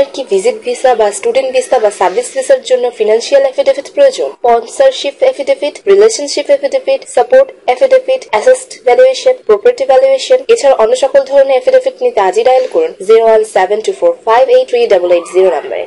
আপনার কি visit visa বা স্টুডেন্ট ভিসা বা সার্ভিস ভিসার জন্য ফিনান্সিয়াল এফিডেভিট প্রয়োজন? Sponsorship affidavit, relationship affidavit, support affidavit, asset valuation, property valuation এছাড়া অন্য সকল ধরনের এফিডেভিট নিতে আজই ডায়াল করুন 01724583880 নম্বরে।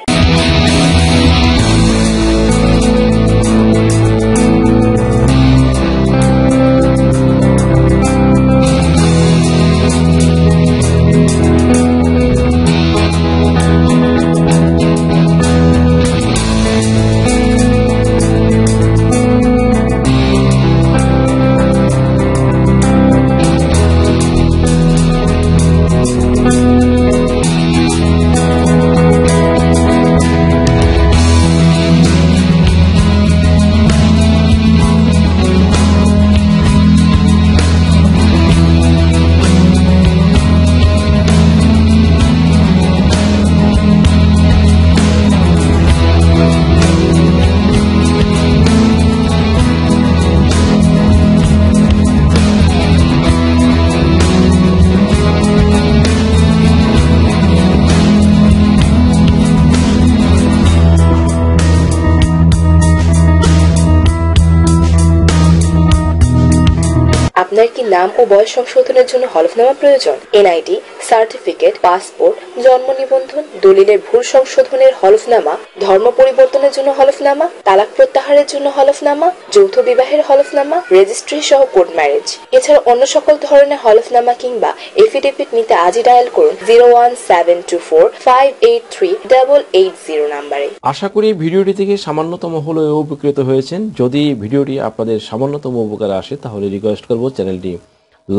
আপনার কি নাম ও বয়স সংশোধনের জন্য হলফনামা প্রয়োজন? এনআইডি, সার্টিফিকেট, পাসপোর্ট, জন্ম নিবন্ধন, দলিলের ভুল সংশোধনের হলফনামা, ধর্ম পরিবর্তনের জন্য হলফনামা, তালাক প্রত্যাহারের জন্য হলফনামা, যৌথ বিবাহের হলফনামা, রেজিস্ট্রি সহ কোর্ট ম্যারেজ এছাড়া অন্য সকল ধরনের হলফনামা কিংবা এফিডেভিট নিতে আজই ডায়াল করুন 01724583880 নম্বরে। আশা করি ভিডিওটি থেকে সামান্যতম হলেও উপকৃত হয়েছেন। যদি ভিডিওটি আপনাদের সামান্যতম উপকারে আসে তাহলে রিকোয়েস্ট করব চ্যানেলটি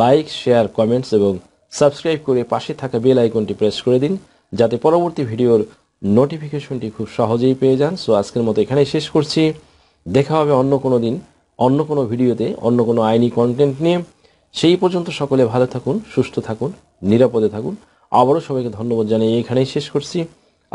লাইক, শেয়ার, কমেন্টস এবং সাবস্ক্রাইব করে পাশে থাকা বেল আইকনটি প্রেস করে দিন যাতে পরবর্তী ভিডিওর নোটিফিকেশনটি খুব সহজেই পেয়ে যান। সো আজকের মতো এখানেই শেষ করছি। দেখা হবে অন্য কোনো দিন, অন্য কোনো ভিডিওতে, অন্য কোনো আইনি কন্টেন্ট নিয়ে। সেই পর্যন্ত সকলে ভালো থাকুন, সুস্থ থাকুন, নিরাপদে থাকুন। আবারও সবাইকে ধন্যবাদ জানিয়ে এখানেই শেষ করছি।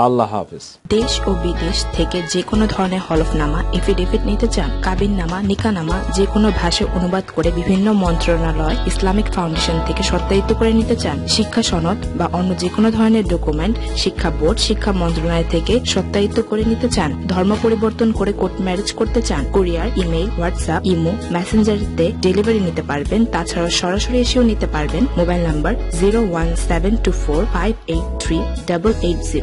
আল্লাহ হাফেজ। দেশ ও বিদেশ থেকে যে কোনো ধরনের হলফনামা, এফিডেভিট নিতে চান, কাবিননামা, নিকানামা যে কোনো ভাষায় অনুবাদ করে বিভিন্ন মন্ত্রণালয়, ইসলামিক ফাউন্ডেশন থেকে সত্যায়িত করে নিতে চান, শিক্ষা সনদ বা অন্য যে কোনো ধরনের ডকুমেন্ট শিক্ষা বোর্ড, শিক্ষা মন্ত্রণালয় থেকে সত্যায়িত করে নিতে চান, ধর্ম পরিবর্তন করে কোর্ট ম্যারেজ করতে চান, কুরিয়ার, ইমেইল, হোয়াটসঅ্যাপ, ইমো, মেসেঞ্জারিতে ডেলিভারি নিতে পারবেন। তাছাড়া সরাসরি এসেও নিতে পারবেন। Mobile number 01724583880।